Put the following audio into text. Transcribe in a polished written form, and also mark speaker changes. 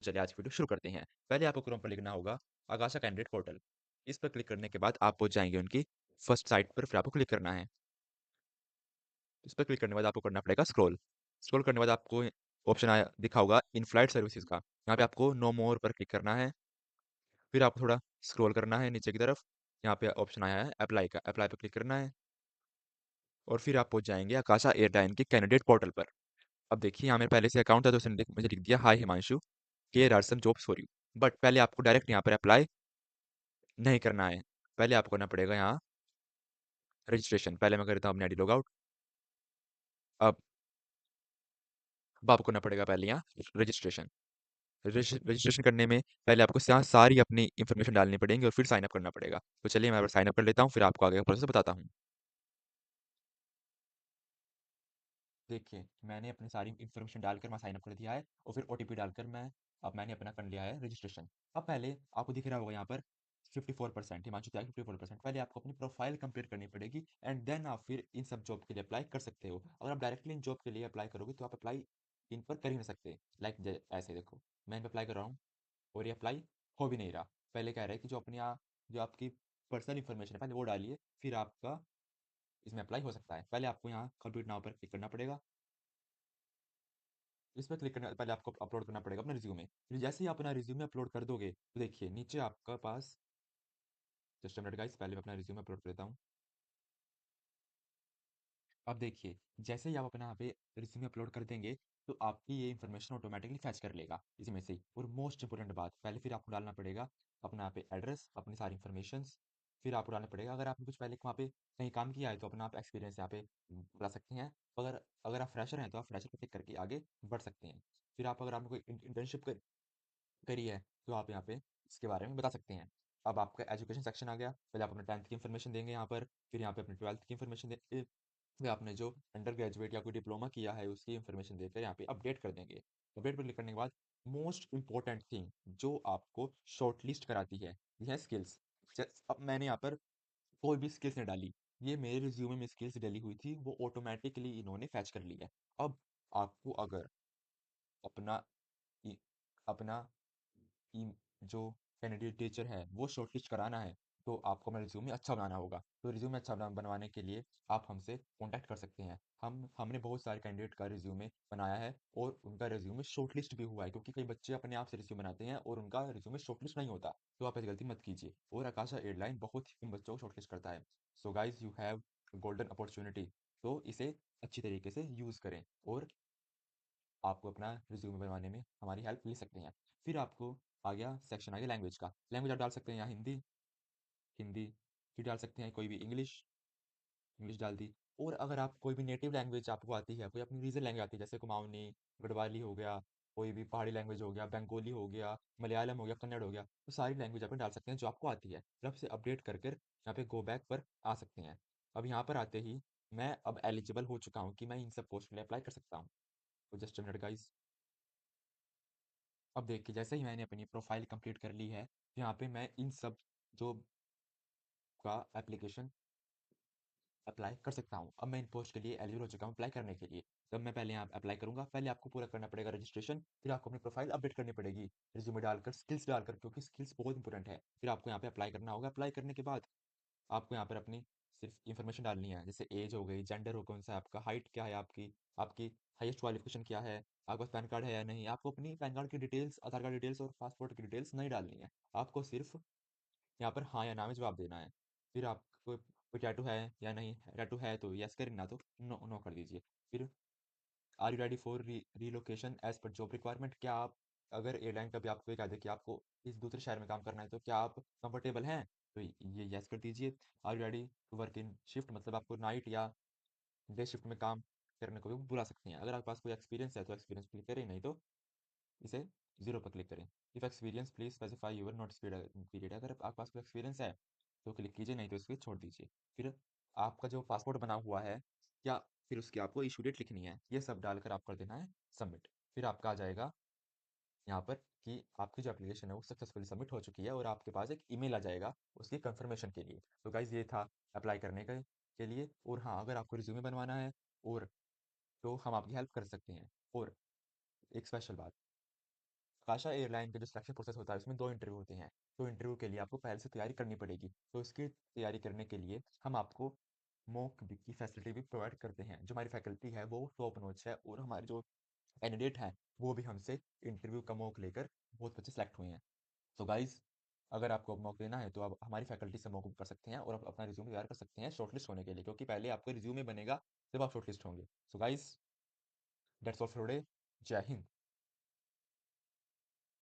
Speaker 1: चलिए आज वीडियो शुरू करते हैं। पहले आपको क्रोम पर लिखना होगा आगाशा कैंडिडेट पोर्टल। इस पर क्लिक करने के बाद आप पहुंच जाएंगे उनकी फर्स्ट साइट पर, फिर आपको क्लिक करना है। इस पर क्लिक करने के बाद आपको करना पड़ेगा स्क्रॉल। स्क्रॉल करने के बाद आपको ऑप्शन आया दिखा होगा इन फ्लाइट सर्विसेज का। यहाँ पे आपको नो मोर पर क्लिक करना है। फिर आपको थोड़ा स्क्रॉल करना है नीचे की तरफ। यहाँ पे ऑप्शन आया है अप्लाई का, अप्लाई पर क्लिक करना है और फिर आप पहुंच जाएंगे आकाशा एयरलाइन के कैंडिडेट पोर्टल पर। अब देखिए यहाँ मेरे पहले से अकाउंट था तो उसने मुझे लिख दिया hi Himanshu, here are some jobs for you. But पहले आपको डायरेक्ट यहाँ पर अप्लाई नहीं करना है। पहले आपको करना पड़ेगा यहाँ रजिस्ट्रेशन। पहले मैं करता हूँ अपनी आईडी लॉग आउट। अब आपको करना पड़ेगा पहले यहाँ रजिस्ट्रेशन। रजिस्ट्रेशन करने में पहले आपको यहाँ सारी अपनी इन्फॉर्मेशन डालनी पड़ेगी और फिर साइन अप करना पड़ेगा। तो चलिए मैं साइन अप कर लेता हूँ, फिर आपको आगे का प्रोसेस बताता हूँ। देखिए मैंने अपनी सारी इन्फॉर्मेशन डालकर मैं साइन अप कर दिया है और फिर ओटीपी डालकर मैंने अपना कर लिया है रजिस्ट्रेशन। अब पहले आपको दिख रहा होगा यहाँ पर 54% हिमांशु त्याग 54%। पहले आपको अपनी प्रोफाइल कंप्लीट करनी पड़ेगी एंड देन आप फिर इन सब जॉब के लिए अप्लाई कर सकते हो। अगर आप डायरेक्टली इन जॉब के लिए अप्लाई करोगे तो आप अप्लाई इन पर कर ही नहीं सकते। लाइक ऐसे देखो मैं इन पर अप्लाई कर रहा हूँ और ये अप्लाई हो भी नहीं रहा। पहले कह रहा है कि जो आपकी पर्सनल इन्फॉर्मेशन है पहले वो डालिए, फिर आपका इसमें अप्लाई हो सकता है। पहले आपको यहाँ कंप्लीट नाउ पर क्लिक करना पड़ेगा। इस पर क्लिक करने पहले आपको अपलोड करना पड़ेगा अपना रिज्यूमे। फिर जैसे ही आप अपना रिज्यूमे अपलोड कर दोगे तो देखिए नीचे आपका पास जस्ट अ मिनट गाइस, पहले मैं अपना रिज्यूमे अपलोड कर देता हूँ। अब देखिए जैसे ही आप अपना यहाँ पे रिज्यूमे अपलोड कर देंगे तो आपकी ये इन्फॉर्मेशन ऑटोमेटिकली फैच कर लेगा इसमें से ही। और मोस्ट इंपोर्टेंट बात, पहले फिर आपको डालना पड़ेगा अपना यहाँ पे एड्रेस, अपनी सारी इन्फॉर्मेशन। फिर आपको डालना पड़ेगा अगर आपने कुछ पहले वहाँ पे कहीं काम किया है तो अपना आप एक्सपीरियंस यहाँ पे बता सकते हैं। अगर अगर आप फ्रेशर हैं तो आप फ्रेशर पर क्लिक करके आगे बढ़ सकते हैं। फिर आप अगर आपने कोई इंटर्नशिप करी है तो आप यहाँ पे इसके बारे में बता सकते हैं। अब आपका एजुकेशन सेक्शन आ गया। पहले आप अपने 10th की इन्फॉर्मेशन देंगे यहाँ पर, फिर यहाँ पे अपने 12th की इन्फॉर्मेशन दे फिर आपने जो अंडर ग्रेजुएट या कोई डिप्लोमा किया है उसकी इन्फॉर्मेशन देकर यहाँ पे अपडेट कर देंगे। अपडेट पर क्लिक करने के बाद मोस्ट इंपॉर्टेंट थिंग जो आपको शॉर्टलिस्ट कराती है यह है स्किल्स। अब मैंने यहाँ पर कोई भी स्किल्स नहीं डाली, ये मेरे रिज्यूमे में स्किल्स डली हुई थी वो ऑटोमेटिकली इन्होंने फैच कर ली है। अब आपको अगर अपना इ- अपना टीम जो कैंडिडेट टीचर है वो शॉर्टलिस्ट कराना है तो आपको अपना रिज्यूमे अच्छा बनाना होगा। तो रिज्यूमे अच्छा बनवाने के लिए आप हमसे कांटेक्ट कर सकते हैं। हमने बहुत सारे कैंडिडेट का रिज्यूमे बनाया है और उनका रिज्यूमे शॉर्टलिस्ट भी हुआ है, क्योंकि कई बच्चे अपने आप से रिज्यूमे बनाते हैं और उनका रिज्यूमे शॉर्टलिस्ट नहीं होता। तो आप ऐसी गलती मत कीजिए और आकाशा एयरलाइन बहुत ही कम बच्चों को शॉर्टलिस्ट करता है। So guys you have golden opportunity, तो इसे अच्छी तरीके से यूज़ करें और आपको अपना रिज्यूमे बनवाने में हमारी हेल्प ले सकते हैं। फिर आपको आ गया सेक्शन, आ गया लैंग्वेज का। लैंग्वेज आप डाल सकते हैं यहाँ हिंदी, हिंदी। फिर डाल सकते हैं कोई भी इंग्लिश, इंग्लिश डाल दी। और अगर आप कोई भी नेटिव लैंग्वेज आपको आती है, कोई अपनी रीजन लैंग्वेज आती है जैसे कुमाऊनी, गढ़वाली हो गया, कोई भी पहाड़ी लैंग्वेज हो गया, बंगाली हो गया, मलयालम हो गया, कन्नड़ हो गया, तो सारी लैंग्वेज आप डाल सकते हैं जो आपको आती है। फिर आप इसे अपडेट कर कर यहाँ पे गो बैक पर आ सकते हैं। अब यहाँ पर आते ही मैं अब एलिजिबल हो चुका हूँ कि मैं इन सब पोस्ट के लिए अप्लाई कर सकता हूँ। तो जस्ट अ मिनट गाइस। अब देखिए जैसे ही मैंने अपनी प्रोफाइल कंप्लीट कर ली है, यहाँ पे मैं इन सब जो का एप्लीकेशन अप्लाई कर सकता हूँ। अब मैं इन पोस्ट के लिए एलिजिबल हो चुका हूँ अप्लाई करने के लिए। तब मैं पहले यहाँ अप्लाई करूंगा। पहले आपको पूरा करना पड़ेगा रजिस्ट्रेशन, फिर आपको अपनी प्रोफाइल अपडेट करनी पड़ेगी रिज्यूमे डालकर, स्किल्स डालकर, क्योंकि स्किल्स बहुत इंपॉर्टेंट है। फिर आपको यहाँ पे अप्लाई करना होगा। अप्लाई करने के बाद आपको यहाँ पर अपनी सिर्फ इन्फॉर्मेशन डालनी है, जैसे एज हो गई, जेंडर हो कौन सा है आपका, हाइट क्या है आपकी, आपकी हाईएस्ट क्वालिफिकेशन क्या है, आपके पास पैन कार्ड है या नहीं। आपको अपनी पैन कार्ड की डिटेल्स, आधार कार्ड डिटेल्स और पासपोर्ट की डिटेल्स नहीं डालनी है। आपको सिर्फ यहाँ पर हाँ या ना में जवाब देना है। फिर आपको कोई टैटू है या नहीं, टैटू है तो यस करें, ना तो नो नो कर दीजिए। फिर are you ready for relocation as per job requirement, क्या आप अगर एयरलाइन कभी आपको ये कह दे कि आपको इस दूसरे शहर में काम करना है तो क्या आप कंफर्टेबल हैं, तो ये यस कर दीजिए। Are you ready to work in shift, मतलब आपको नाइट या डे शिफ्ट में काम करने को भी बुला सकते हैं। अगर आपके पास कोई एक्सपीरियंस है तो एक्सपीरियंस क्लिक करें, नहीं तो इसे जीरो पर क्लिक करें। If experience please specify your notice period, अगर आपके पास कोई एक्सपीरियंस है तो क्लिक कीजिए, नहीं तो इसको छोड़ दीजिए। फिर आपका जो पासपोर्ट बना हुआ है क्या, फिर उसकी आपको इशू डेट लिखनी है, ये सब डालकर आप कर देना है सबमिट। फिर आपका आ जाएगा यहाँ पर कि आपकी जो एप्लीकेशन है वो सक्सेसफुली सबमिट हो चुकी है और आपके पास एक ईमेल आ जाएगा उसकी कंफर्मेशन के लिए। तो गाइज ये था अप्लाई करने के लिए। और हाँ, अगर आपको रिज्यूमे बनवाना है और तो हम आपकी हेल्प कर सकते हैं। और एक स्पेशल बात, आकाशा एयरलाइन का जो सिलेक्शन प्रोसेस होता है उसमें 2 इंटरव्यू होते हैं। तो इंटरव्यू के लिए आपको पहले से तैयारी करनी पड़ेगी। तो इसकी तैयारी करने के लिए हम आपको मॉक की फैसिलिटी भी प्रोवाइड करते हैं। जो हमारी फैकल्टी है वो टॉप नॉच है और हमारे जो कैंडिडेट हैं वो भी हमसे इंटरव्यू का मॉक लेकर बहुत बच्चे सेलेक्ट हुए हैं। तो गाइस, अगर आपको अब मौका लेना है तो आप हमारी फैकल्टी से मौका कर सकते हैं और आप अपना रिज्यूमे तैयार कर सकते हैं शॉर्टलिस्ट होने के लिए, क्योंकि पहले आपका रिज्यूमे बनेगा जब आप शॉर्टलिस्ट होंगे। So guys, that's all for today. जय हिंद।